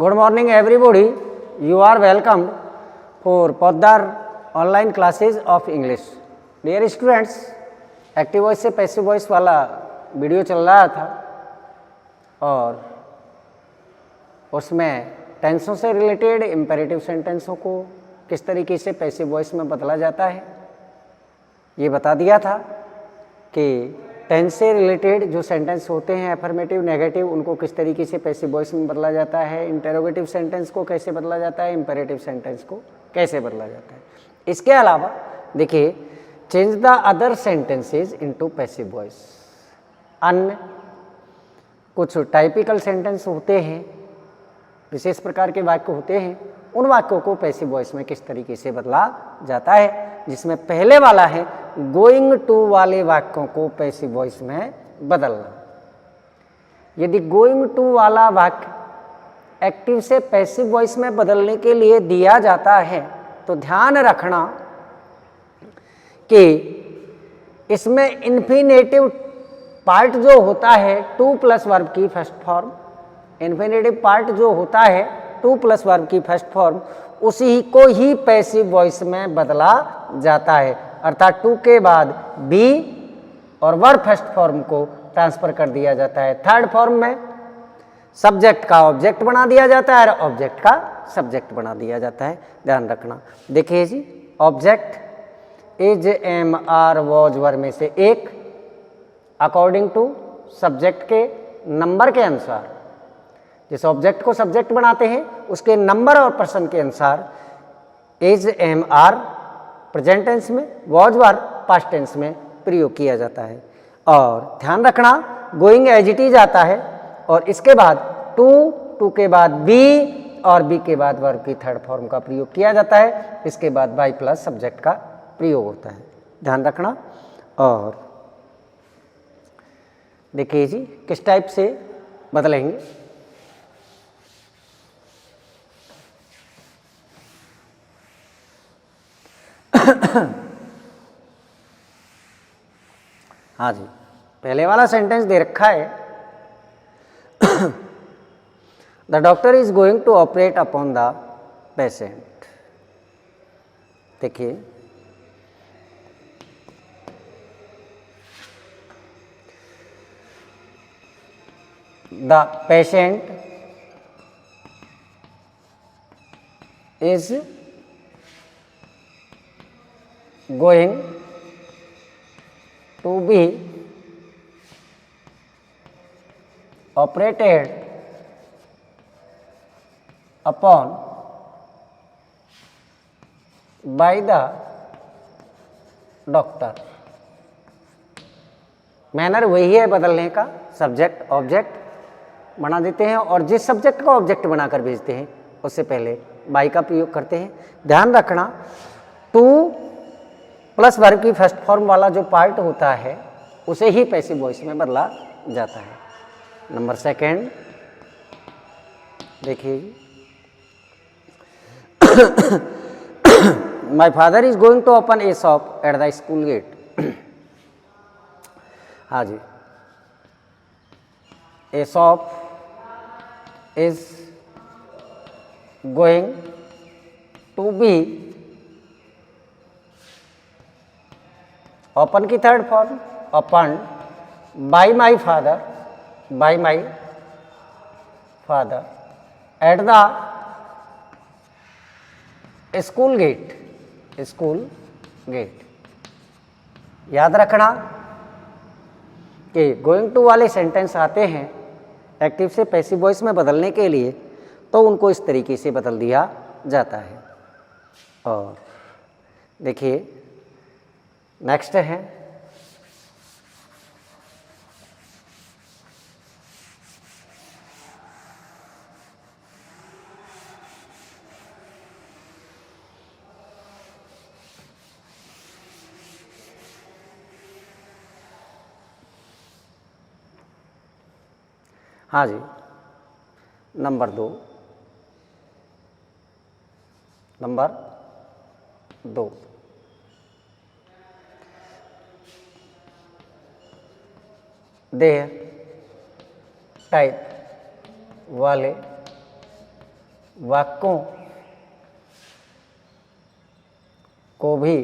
Good morning everybody. You are welcomed for Poddar online classes of English. Dear students, active voice से passive voice वाला video चल रहा था और उसमें टेंसों से रिलेटेड इम्पेरेटिव सेंटेंसों को किस तरीके से पैसिव वॉइस में बदला जाता है ये बता दिया था कि टेंस से रिलेटेड जो सेंटेंस होते हैं अफर्मेटिव नेगेटिव उनको किस तरीके से पैसिव वॉइस में बदला जाता है, इंटरोगेटिव सेंटेंस को कैसे बदला जाता है, इम्पेरेटिव सेंटेंस को कैसे बदला जाता है। इसके अलावा देखिए, change the other sentences into passive voice. अन्य कुछ टाइपिकल सेंटेंस होते हैं, विशेष प्रकार के वाक्य होते हैं, उन वाक्यों को पैसिव वॉइस में किस तरीके से बदला जाता है, जिसमें पहले वाला है गोइंग टू वाले वाक्यों को पैसिव वॉइस में बदलना। यदि गोइंग टू वाला वाक्य एक्टिव से पैसिव वॉइस में बदलने के लिए दिया जाता है तो ध्यान रखना कि इसमें इन्फिनेटिव पार्ट जो होता है टू प्लस वर्ब की फर्स्ट फॉर्म, इन्फिनेटिव पार्ट जो होता है टू प्लस वर्ब की फर्स्ट फॉर्म, उसी को ही पैसिव वॉइस में बदला जाता है। अर्थात टू के बाद बी और वर्ब फर्स्ट फॉर्म को ट्रांसफर कर दिया जाता है। थर्ड फॉर्म में सब्जेक्ट का ऑब्जेक्ट बना दिया जाता है और ऑब्जेक्ट का सब्जेक्ट बना दिया जाता है। ध्यान रखना। देखिए जी, object is am are was were में से एक अकॉर्डिंग टू सब्जेक्ट के नंबर के अनुसार, जिस ऑब्जेक्ट को सब्जेक्ट बनाते हैं उसके नंबर और पर्सन के अनुसार is am are present tense में, वॉज वर पास्ट टेंस में प्रयोग किया जाता है। और ध्यान रखना, गोइंग एज इट इज आता है और इसके बाद टू के बाद बी और बी के बाद वर्ब की थर्ड फॉर्म का प्रयोग किया जाता है। इसके बाद बाई प्लस सब्जेक्ट का प्रयोग होता है। ध्यान रखना। और देखिए जी, किस टाइप से बदलेंगे। हाँ जी, पहले वाला सेंटेंस दे रखा है the doctor is going to operate upon the patient. देखिए, the patient is going to be operated upon by the doctor. Manner वही है बदलने का, सब्जेक्ट ऑब्जेक्ट बना देते हैं और जिस सब्जेक्ट का ऑब्जेक्ट बनाकर भेजते हैं उससे पहले बाई का प्रयोग करते हैं। ध्यान रखना, टू प्लस वर्ब की फर्स्ट फॉर्म वाला जो पार्ट होता है उसे ही पैसिव वॉइस में बदला जाता है। नंबर सेकेंड देखिए, my father is going to open a shop at the school gate. हाँ जी, a shop is going to be open की third form open by my father at the school gate. याद रखना कि going to वाले sentence आते हैं active से पैसिव वॉइस में बदलने के लिए, तो उनको इस तरीके से बदल दिया जाता है। और देखिए, नेक्स्ट है हाँ जी, नंबर दो देह टाइप वाले वाक्यों को भी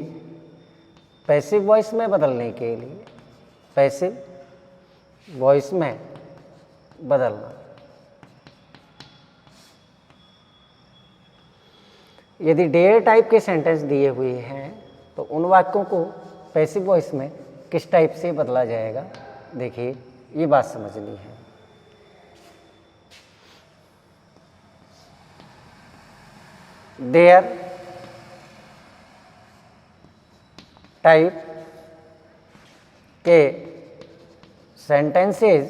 पैसिव वॉइस में बदलने के लिए, पैसिव वॉइस में बदलना। यदि डेयर टाइप के सेंटेंस दिए हुए हैं तो उन वाक्यों को पैसिव वॉइस में किस टाइप से बदला जाएगा, देखिए ये बात समझनी है। देयर टाइप के सेंटेंसेस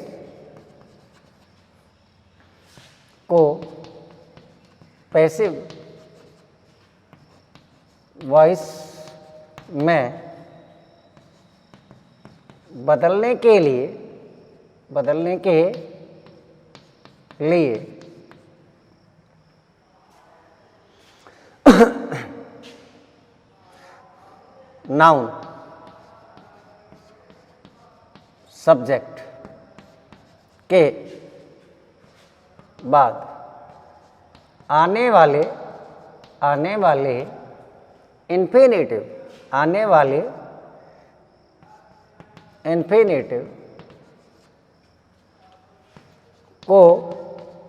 को पैसिव वॉइस में बदलने के लिए नाउन सब्जेक्ट के बाद आने वाले इन्फिनेटिव को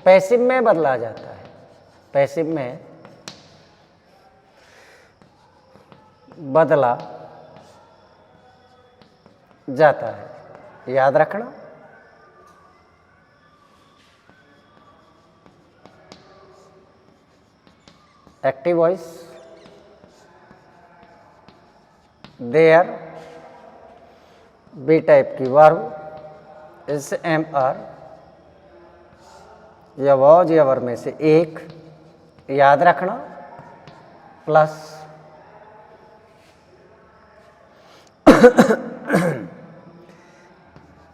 पैसिव में बदला जाता है, पैसिव में बदला जाता है, याद रखना। Active voice, there, be type की वर्ब, इस एम आर या वॉज या वर्ब में से एक, याद रखना, plus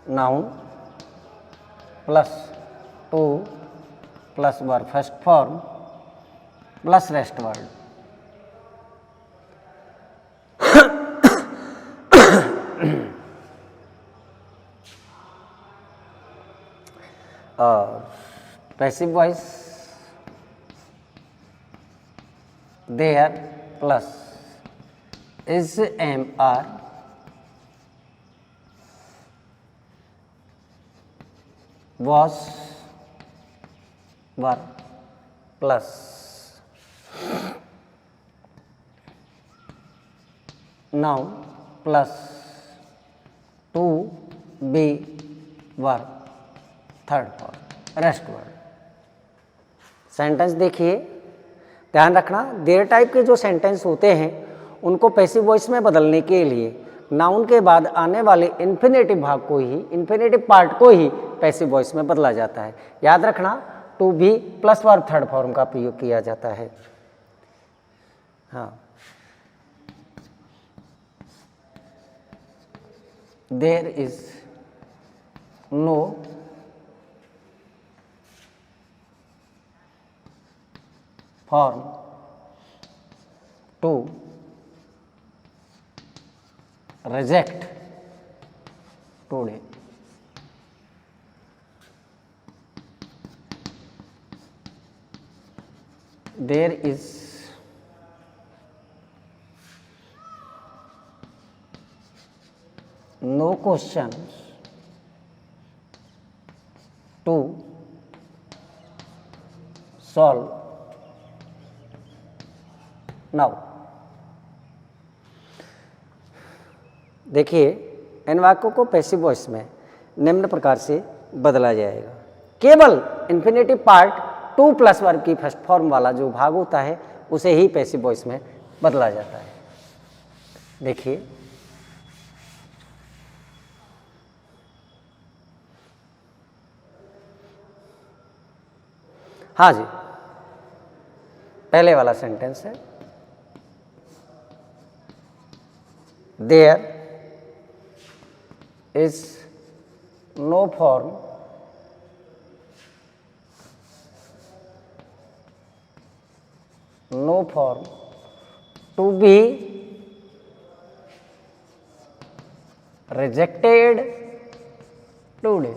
noun plus to plus verb first form plus rest word. और passive voice there plus is am are was were plus noun plus to be verb third form rest word. Sentence देखिए, ध्यान रखना, there type के जो sentence होते हैं उनको passive voice में बदलने के लिए नाउन के बाद आने वाले इन्फिनेटिव भाग को ही, इन्फिनेटिव पार्ट को ही पैसिव वॉइस में बदला जाता है। याद रखना, to be plus verb third form का प्रयोग किया जाता है। हाँ, there is no form to reject today। There is no questions to solve now। देखिए, इन वाक्यों को पैसिव वॉइस में निम्न प्रकार से बदला जाएगा। केवल infinitive part to plus verb की फर्स्ट फॉर्म वाला जो भाग होता है उसे ही पैसिव वॉइस में बदला जाता है। देखिए, हाँ जी, पहले वाला सेंटेंस है, there is no form to be rejected today।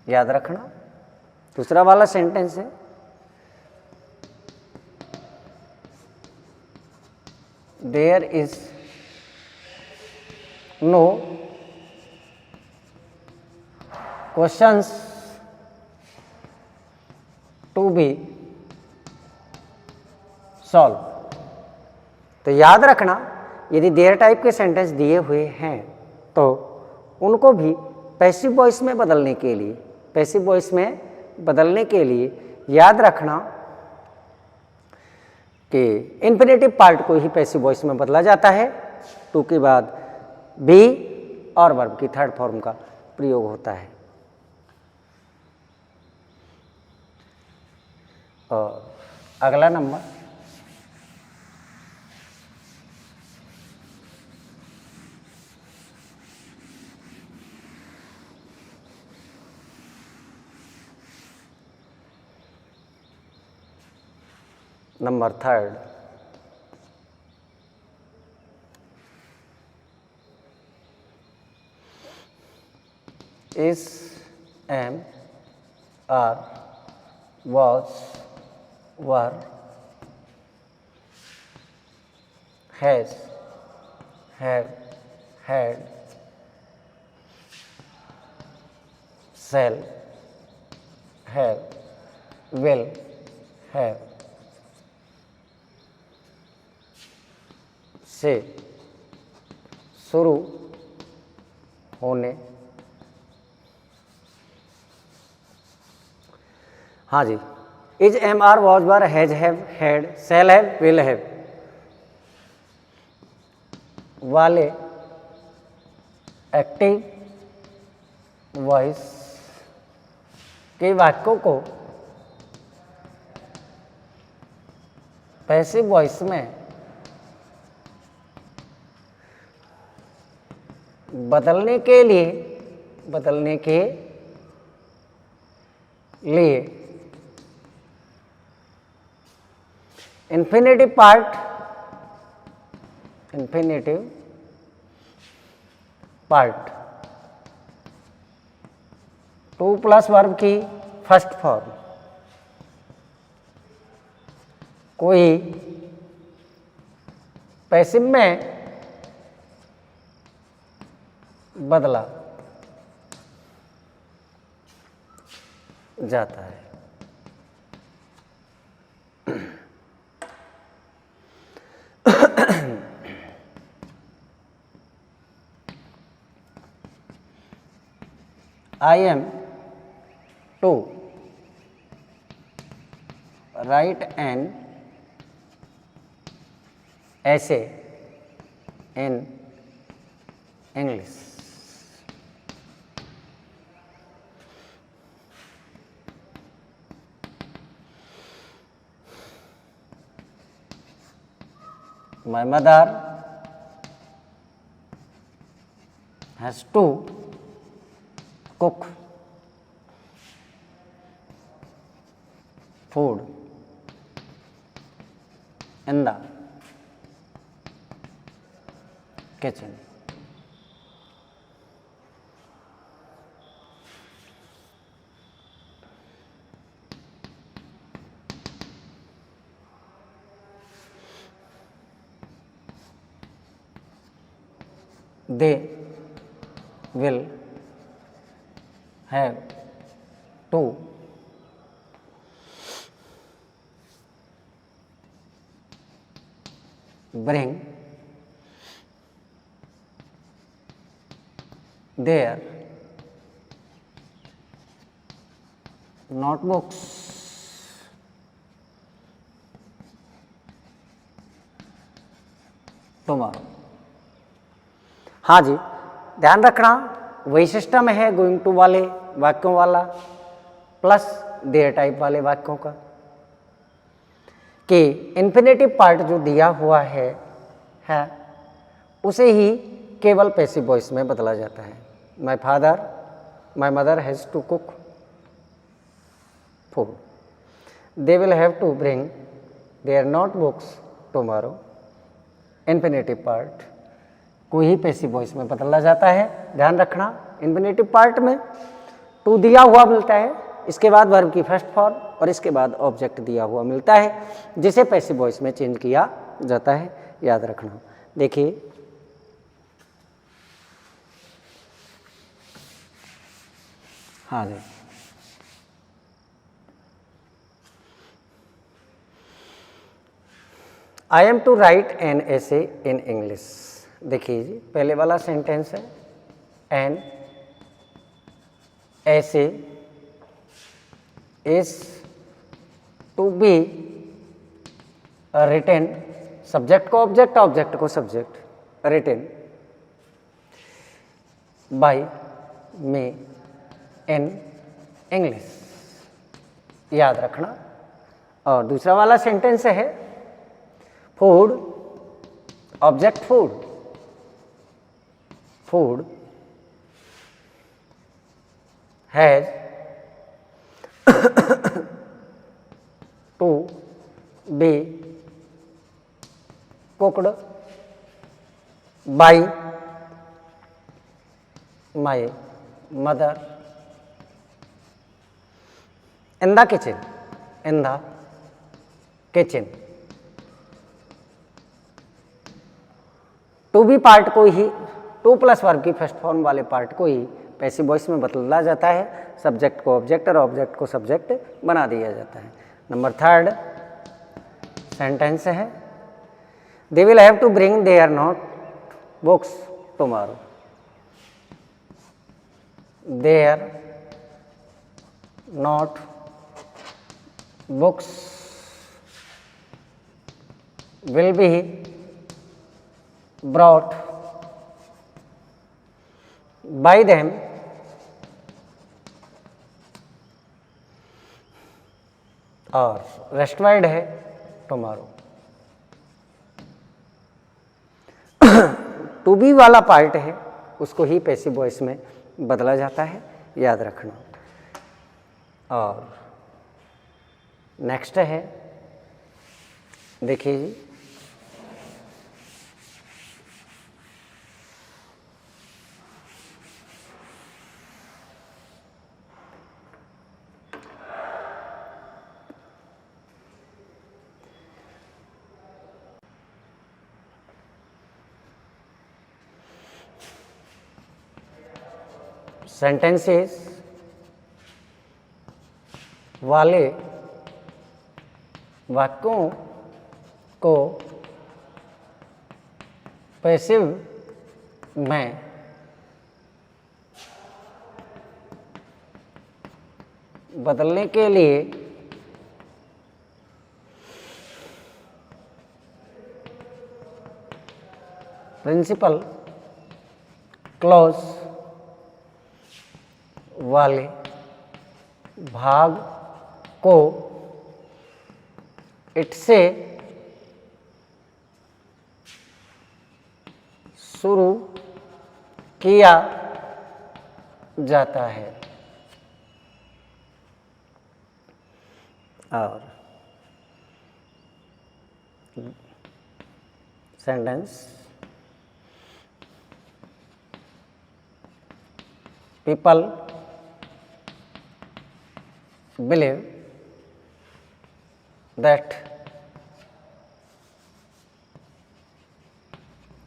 याद रखना, दूसरा वाला सेंटेंस है, there is no questions to be solve. तो याद रखना, यदि देयर टाइप के सेंटेंस दिए हुए हैं तो उनको भी पैसिव वॉइस में बदलने के लिए, पैसिव वॉइस में बदलने के लिए याद रखना कि इन्फिनेटिव पार्ट को ही पैसिव वॉइस में बदला जाता है, टू के बाद बी और वर्ब की थर्ड फॉर्म का प्रयोग होता है। और अगला number number third, is, am, are, was, were, has, have, had, shall, have, will, have से शुरू होने, हाँ जी, is, am, are, was, were, has, have, had, shall have, will have वाले एक्टिव वॉइस के वाक्यों को पैसिव वॉइस में बदलने के लिए infinitive part to plus verb की फर्स्ट फॉर्म को ही पैसिव में बदला जाता है। I am to write an essay in English. My mother has to cook food in the kitchen. They will have to bring their notebooks tomorrow. हाँ जी, ध्यान रखना वही सिस्टम है गोइंग टू वाले वाक्यों वाला प्लस देयर टाइप वाले वाक्यों का कि इन्फिनेटिव पार्ट जो दिया हुआ है उसे ही केवल पैसिव वॉइस में बदला जाता है। My mother has to cook food, they will have to bring their notebooks tomorrow. Infinitive part को ही पैसिव वॉइस में बदला जाता है। ध्यान रखना, इन्फिनेटिव पार्ट में टू दिया हुआ मिलता है, इसके बाद वर्ब की फर्स्ट फॉर्म और इसके बाद ऑब्जेक्ट दिया हुआ मिलता है जिसे पैसिव वॉइस में चेंज किया जाता है। याद रखना। देखिए हाँ जी, I am to write an essay in English. देखिए जी, पहले वाला सेंटेंस है an essay is to be written, subject को ऑब्जेक्ट, ऑब्जेक्ट को subject, written by me in English, याद रखना। और दूसरा वाला सेंटेंस है food, object food, food has to be cooked by my mother in the kitchen, in the kitchen. To be part को ही, टू प्लस वर्ब की फर्स्ट फॉर्म वाले पार्ट को ही पैसिव वॉइस में बदला जाता है, सब्जेक्ट को ऑब्जेक्ट और ऑब्जेक्ट को सब्जेक्ट बना दिया जाता है। नंबर थर्ड सेंटेंस है they will have to bring their note books tomorrow, their note books will be brought by them और रेस्ट वर्ड है टुमारो। टू बी वाला पार्ट है उसको ही पैसिव वॉइस में बदला जाता है, याद रखना। और नेक्स्ट है देखिए जी, सेंटेंसेस वाले वाक्यों को पैसिव में बदलने के लिए प्रिंसिपल क्लॉज वाले भाग को इट से शुरू किया जाता है। और sentence people believe that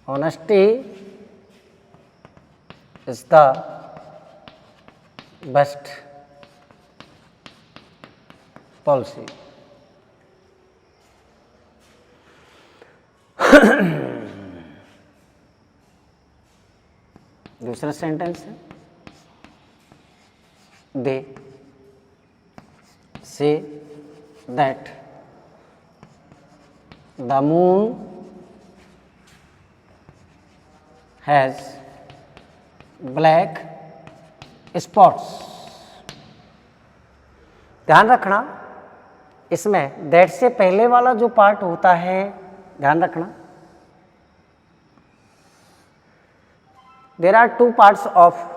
honesty is the best policy। दूसरा सेंटेंस है दे say that the moon has black spots। ध्यान रखना इसमें दैट से पहले वाला जो पार्ट होता है, ध्यान रखना there are two parts of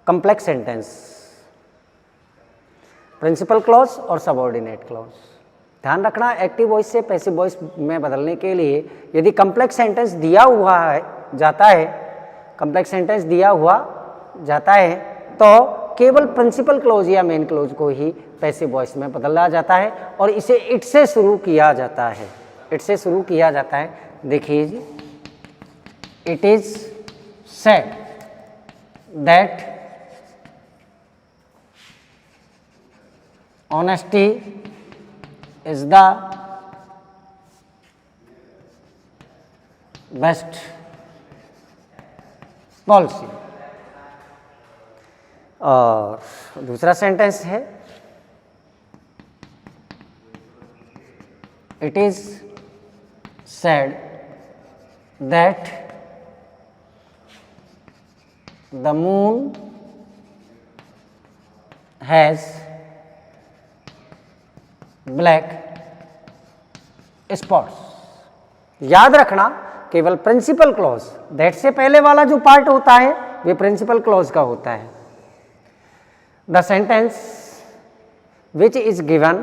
complex sentence, principal clause और सबऑर्डिनेट क्लॉज। ध्यान रखना एक्टिव वॉइस से पैसिव वॉइस में बदलने के लिए यदि कम्प्लेक्स सेंटेंस दिया हुआ है जाता है, कम्प्लेक्स सेंटेंस दिया हुआ जाता है तो केवल प्रिंसिपल क्लॉज या मेन क्लॉज को ही पैसिव वॉइस में बदला जाता है और इसे इट से शुरू किया जाता है, इट से शुरू किया जाता है। देखिए जी, it is said that honesty is the best policy. और दूसरा सेंटेंस है, it is said that the moon has black spots. याद रखना, केवल प्रिंसिपल क्लॉज, दैट से पहले वाला जो पार्ट होता है वे प्रिंसिपल क्लॉज का होता है। The sentence which is given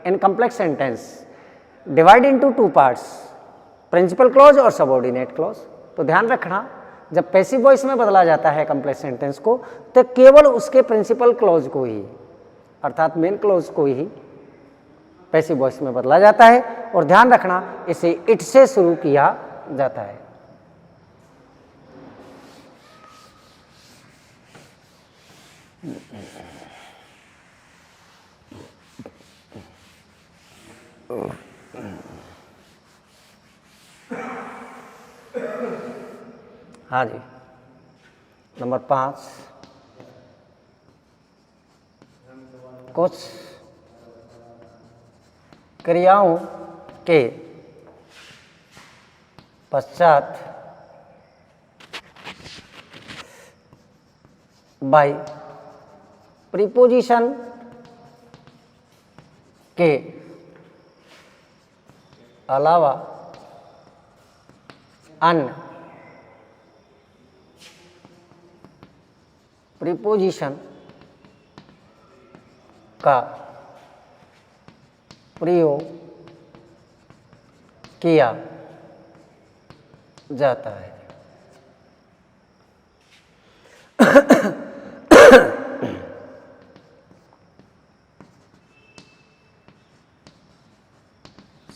in complex sentence divide into two parts, principal clause और सबऑर्डिनेट क्लॉज। तो ध्यान रखना, जब पैसिव वॉइस में बदला जाता है कॉम्प्लेक्स सेंटेंस को, तो केवल उसके प्रिंसिपल क्लॉज को ही, अर्थात मेन क्लॉज को ही पैसिव वॉइस में बदला जाता है। और ध्यान रखना, इसे इट से शुरू किया जाता है। हाँ जी, नंबर 5, कुछ क्रियाओं के पश्चात बाय प्रीपोजिशन के अलावा अन्य प्रीपोजिशन का प्रयोग किया जाता है।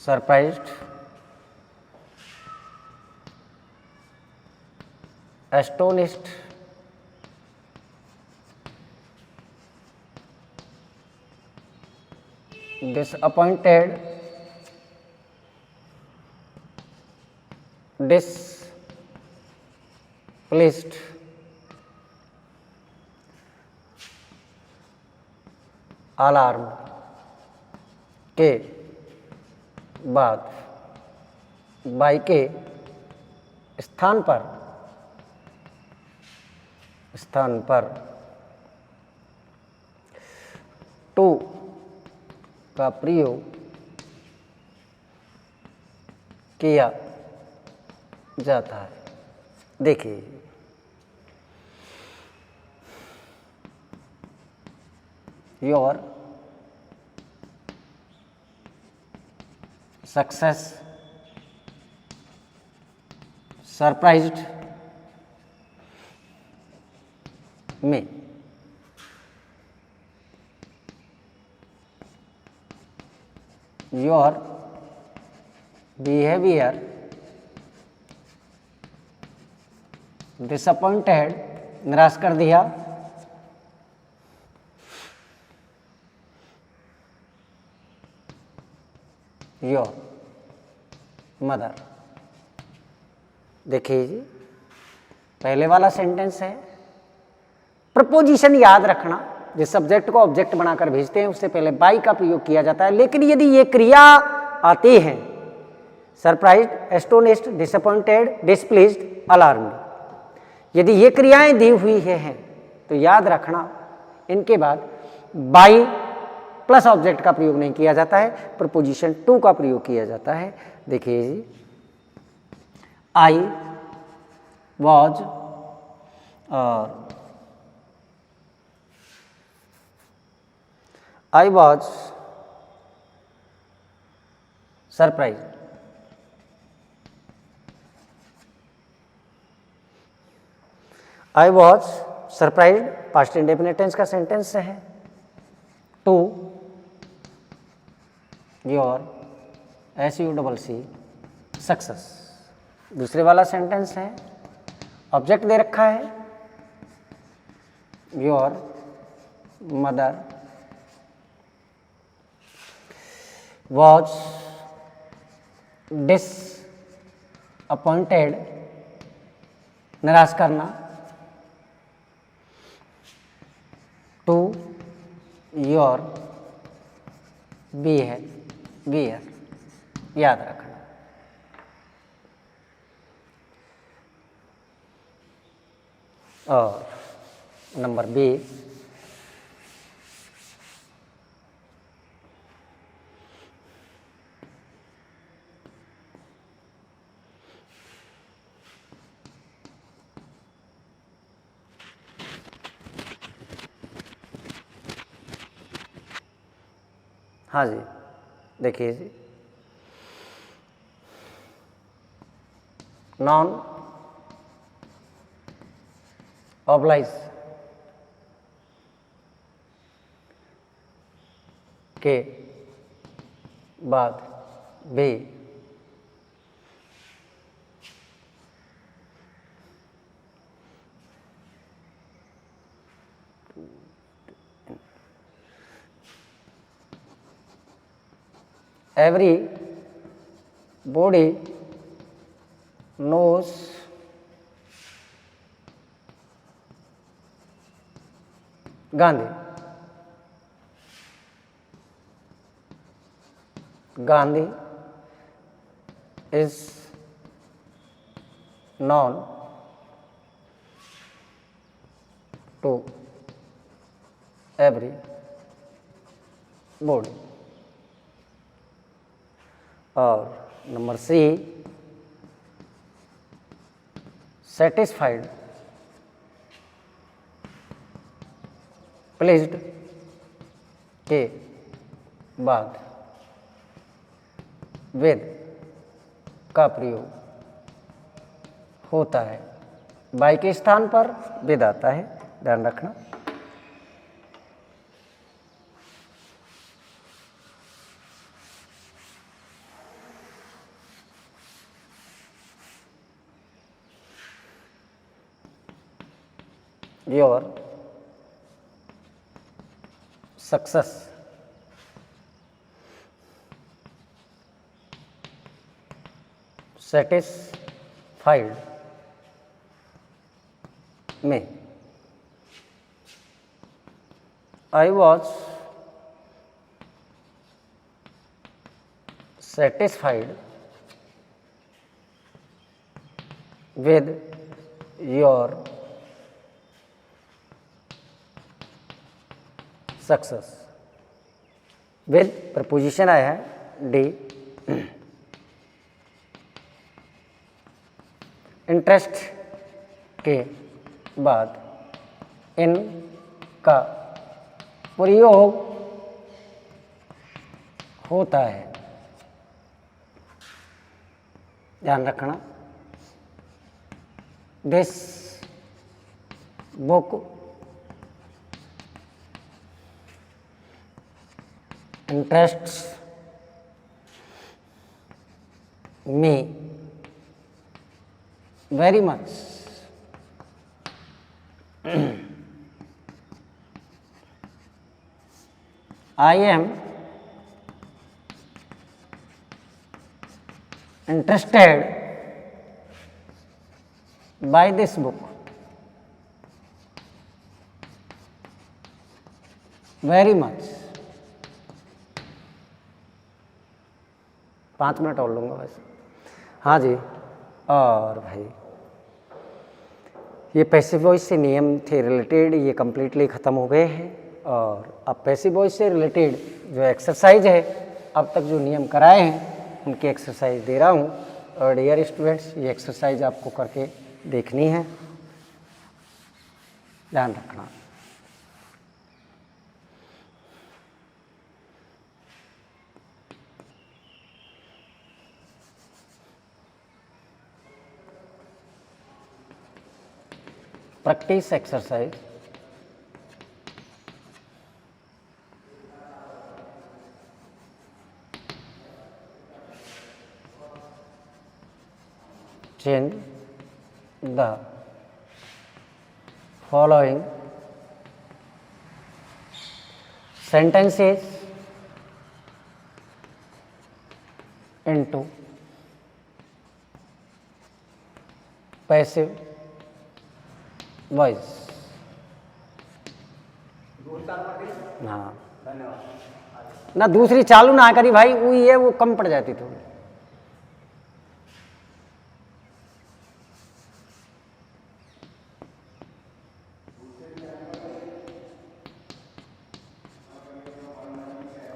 Surprised, astonished, disappointed, displeased, alarmed के बाद बाई के स्थान पर टू का प्रयोग किया जाता है। देखिए, your success surprised me, your behavior disappointed, निराश कर दिया, your mother। देखिए जी, पहले वाला सेंटेंस है, प्रपोजिशन याद रखना, जिस सब्जेक्ट को ऑब्जेक्ट बनाकर भेजते हैं उससे पहले बाई का प्रयोग किया जाता है। लेकिन यदि ये क्रिया आती है, surprised, astonished, disappointed, displeased, alarmed, यदि ये क्रियाएं दी हुई हैं तो याद रखना इनके बाद बाई प्लस ऑब्जेक्ट का प्रयोग नहीं किया जाता है, प्रपोजिशन टू का प्रयोग किया जाता है। देखिए जी, आई वॉज और I was surprised। I was surprised past indefinite tense का सेंटेंस है। To your SUCC success. दूसरे वाला सेंटेंस है, ऑब्जेक्ट दे रखा है योर मदर वॉज डिसअपॉइंटेड, निराश करना, टू योर बियर, याद रखना। और नंबर बी, हाँ जी देखिए जी, नॉन ऑब्लाइज के बाद भी every body knows Gandhi. Gandhi is known to every body. और नंबर सी, सेटिस्फाइड, प्लीज्ड के बाद विद का प्रयोग होता है, बाई के स्थान पर विद आता है, ध्यान रखना। Your success satisfied me. I was satisfied with your success. With preposition आया है डी। इंटरेस्ट के बाद इन का प्रयोग होता है, ध्यान रखना। This book interests me very much. I am interested by this book very much. 5 minute और लूँगा वैसे। हाँ जी, और भाई ये पैसिव वॉइस से नियम थे रिलेटेड, ये कम्प्लीटली ख़त्म हो गए हैं। और अब पैसिव वॉइस से रिलेटेड जो एक्सरसाइज है, अब तक जो नियम कराए हैं उनकी एक्सरसाइज दे रहा हूँ। और डियर स्टूडेंट्स, ये एक्सरसाइज आपको करके देखनी है, ध्यान रखना। Practice exercise. change the following sentences into passive voice। हाँ ना दूसरी चालू ना करी भाई, वही है वो कम पड़ जाती थोड़ी।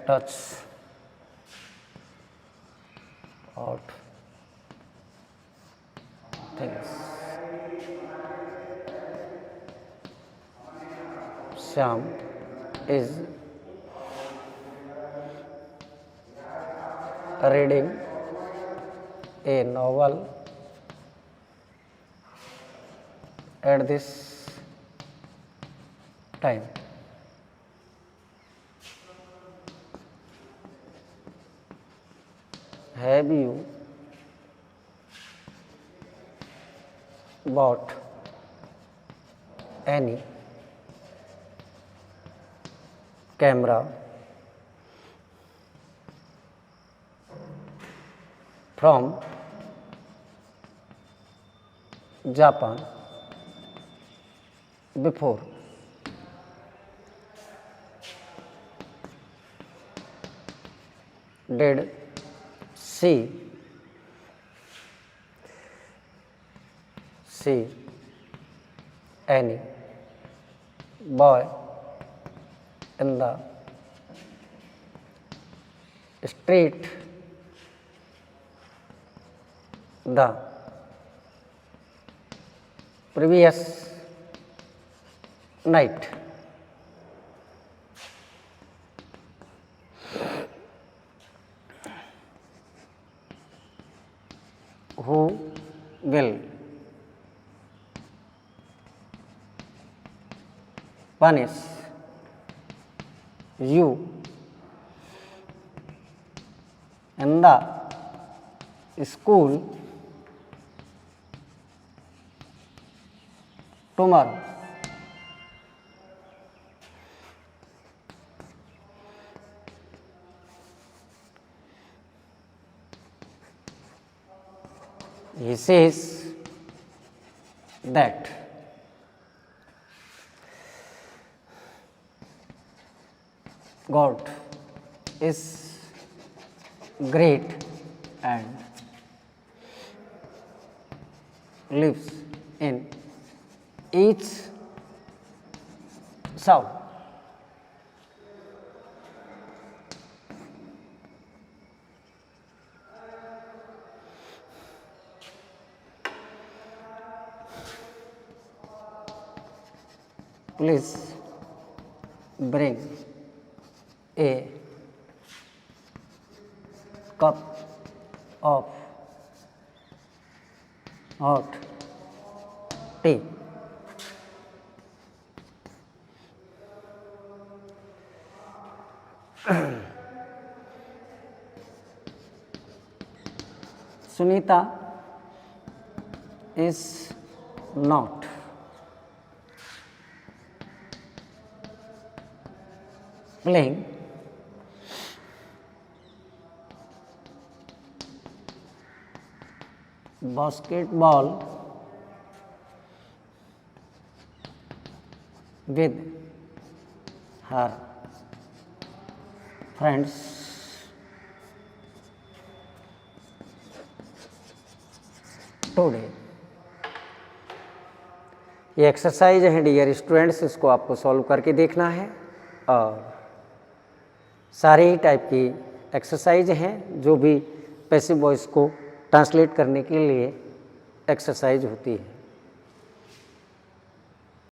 Touch out things. Shyam is reading a novel at this time। Have you bought any camera from Japan before? Did she see any boy in the street the previous night? Who will punish you in the school tomorrow? He says that God is great and lives in each sound. Please bring a cup of hot tea। Sunita is not playing basketball with her friends today. ये exercise है dear students, इसको आपको solve करके देखना है और सारे ही type की एक्सरसाइज हैं जो भी पैसिव वॉइस को ट्रांसलेट करने के लिए एक्सरसाइज होती है।